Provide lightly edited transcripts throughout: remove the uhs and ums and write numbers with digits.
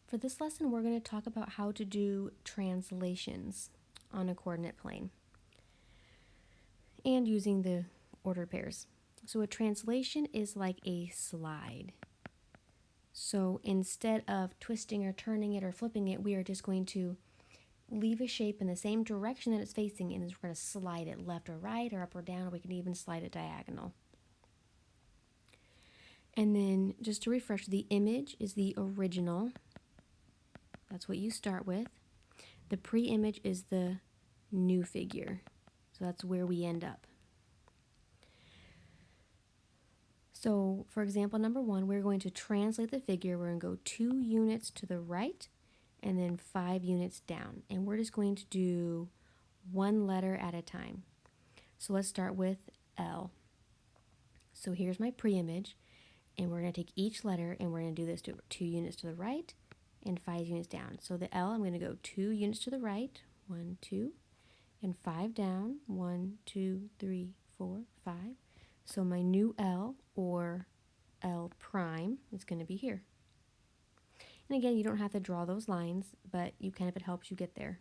For this lesson, we're going to talk about how to do translations on a coordinate plane and using the ordered pairs. So a translation is like a slide. So instead of twisting or turning it or flipping it, we are just going to leave a shape in the same direction that it's facing, and we're going to slide it left or right or up or down, or we can even slide it diagonal. And then just to refresh, the image is the original. That's what you start with. The pre-image is the new figure. So that's where we end up. So for example number 1, we're going to translate the figure. We're going to go 2 units to the right and then 5 units down. And we're just going to do one letter at a time. So let's start with L. So here's my pre-image, and we're going to take each letter and we're going to do this to 2 units to the right and 5 units down. So the L, I'm going to go 2 units to the right, 1, 2, and 5 down, 1, 2, 3, 4, 5. So my new L, or L prime, is going to be here. And again, you don't have to draw those lines, but you can if it helps you get there.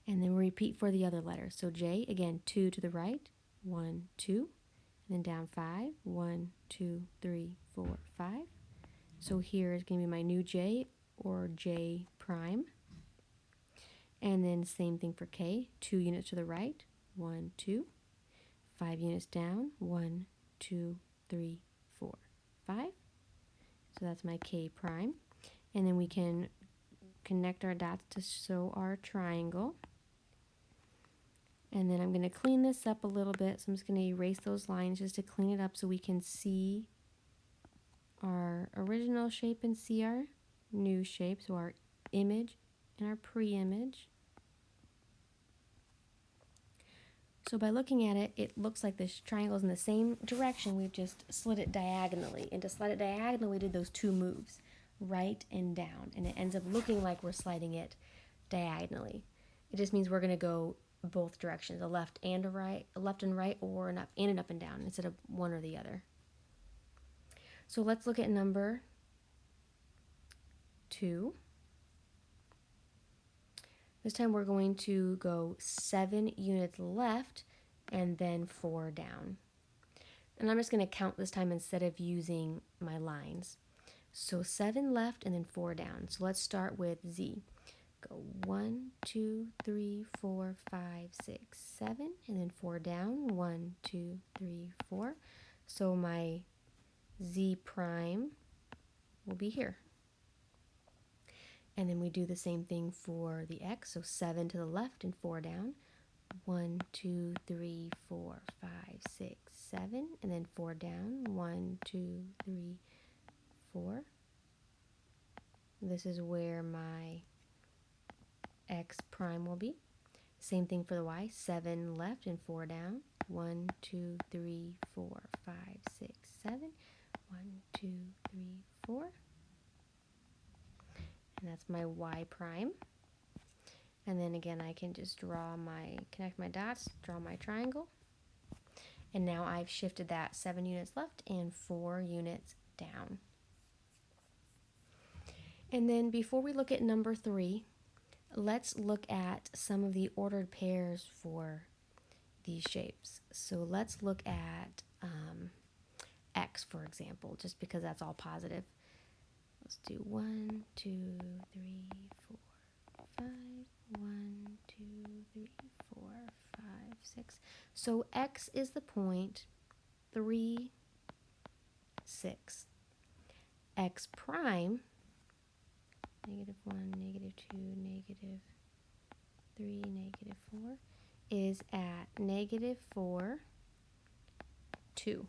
And then we repeat for the other letters. So J, again, 2 to the right, 1, 2, and then down 5, 1, 2, 3, 4, 5. So here is going to be my new J, or J prime. And then same thing for K, 2 units to the right, 1, 2, 5 units down, 1, 2, 3, 4, 5. So that's my K prime. And then we can connect our dots to show our triangle. And then I'm going to clean this up a little bit. So I'm just going to erase those lines just to clean it up so we can see our original shape and see our new shape. So our image and our pre-image. So by looking at it, it looks like this triangle is in the same direction. We've just slid it diagonally. And to slide it diagonally, we did those 2 moves, right and down. And it ends up looking like we're sliding it diagonally. It just means we're going to go both directions, a left and a left and right, or an up and down instead of one or the other. So let's look at number 2. This time we're going to go 7 units left and then 4 down. And I'm just going to count this time instead of using my lines. So 7 left and then 4 down. So let's start with Z. Go 1, 2, 3, 4, 5, 6, 7, and then 4 down. 1, 2, 3, 4. So my Z prime will be here. And then we do the same thing for the X, so 7 to the left and 4 down. 1, 2, 3, 4, 5, 6, 7, and then 4 down. 1, 2, 3, 4. This is where my X prime will be. Same thing for the Y, 7 left and 4 down. 1, 2, 3, 4, 5, 6, 7. 1, 2, 3, 4. And that's my Y prime. And then again, I can just connect my dots, draw my triangle. And now I've shifted that 7 units left and 4 units down. And then before we look at number 3, let's look at some of the ordered pairs for these shapes. So let's look at X, for example, just because that's all positive. Let's do 1, 2, 3, 4, 5. 1, 2, 3, 4, 5, 6. So X is the point 3, 6. X prime, -1, -2, -3, -4, is at -4, 2.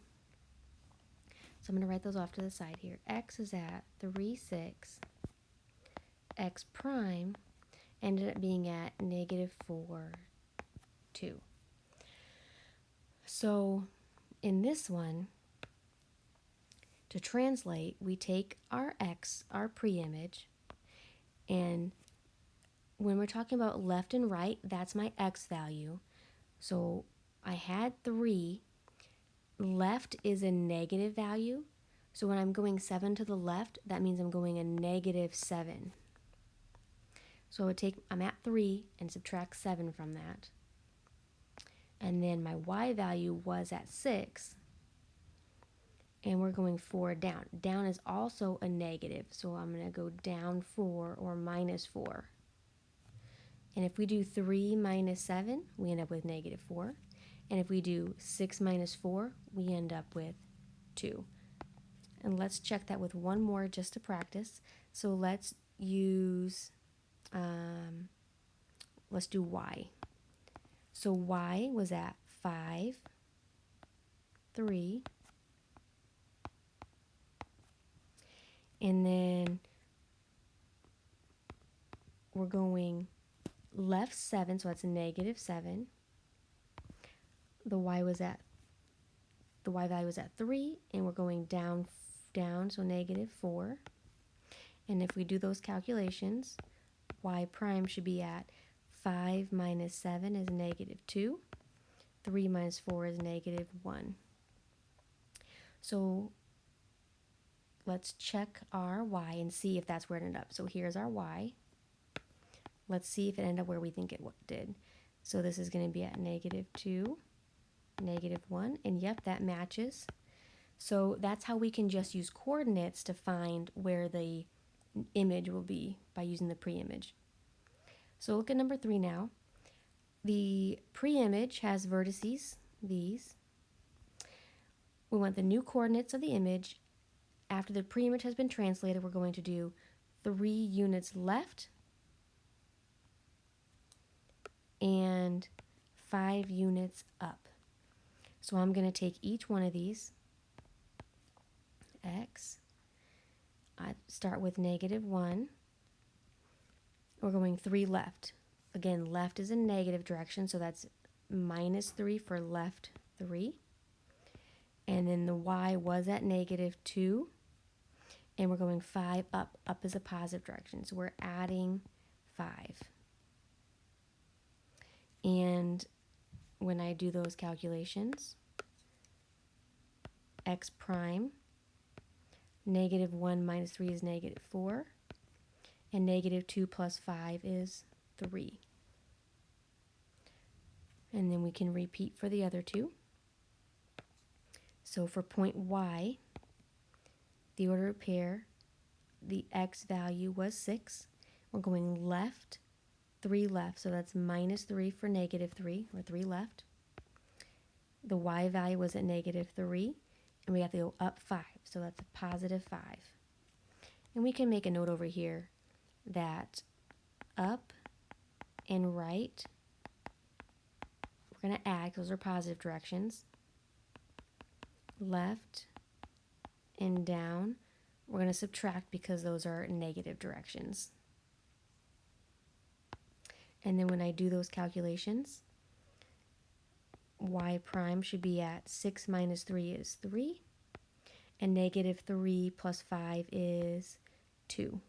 So I'm going to write those off to the side here. X is at 3, 6. X prime ended up being at -4, 2. So in this one, to translate, we take our X, our pre-image, and when we're talking about left and right, that's my X value. So I had 3. Left is a negative value, So when I'm going 7 to the left, that means I'm going a negative 7. So I would take, I'm at 3 and subtract 7 from that. And then my y value was at 6. And we're going 4 down. Down is also a negative, so I'm going to go down 4 or minus 4. And if we do 3 minus 7, we end up with negative 4. And if we do 6 minus 4, we end up with 2. And let's check that with one more just to practice. So let's use, let's do y. So y was at 5, 3, and then we're going left 7, so that's a negative 7. The y value was at 3, and we're going down, so negative 4. And if we do those calculations, y prime should be at 5 minus 7 is negative 2. 3 minus 4 is negative 1. So let's check our y and see if that's where it ended up. So here's our y. Let's see if it ended up where we think it did. So this is going to be at negative 2, negative 1, and yep, that matches. So that's how we can just use coordinates to find where the image will be by using the pre-image. So look at number 3 now. The pre-image has vertices, these. We want the new coordinates of the image. After the pre-image has been translated, we're going to do 3 units left and 5 units up. So I'm going to take each one of these, x, I start with negative 1. We're going 3 left. Again, left is in negative direction, so that's minus 3 for left 3. And then the y was at negative 2. And we're going 5 up. Up is a positive direction, so we're adding 5. And when I do those calculations, x prime, negative 1 minus 3 is negative 4. And negative 2 plus 5 is 3. And then we can repeat for the other two. So for point y, the order of pair, the x value was 6. We're going left, 3 left, so that's minus 3 for negative 3, or 3 left. The y value was at negative 3, and we have to go up 5, so that's a positive 5. And we can make a note over here that up and right, we're going to add, those are positive directions. Left and down, we're going to subtract because those are negative directions. And then when I do those calculations, y prime should be at 6 minus 3 is 3, and negative 3 plus 5 is 2.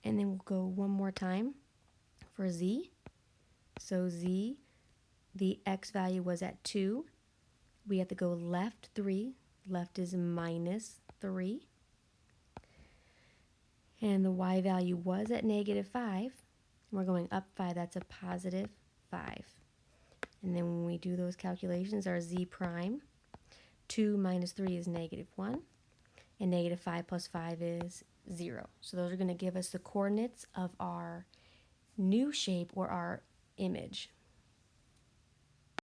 And then we'll go one more time for z. So z, the x value was at 2. We have to go left 3. Left is minus 3. And the y value was at negative 5. We're going up 5. That's a positive 5. And then when we do those calculations, our z prime, 2 minus 3 is negative 1. And negative 5 plus 5 is 0. So those are going to give us the coordinates of our new shape or our image.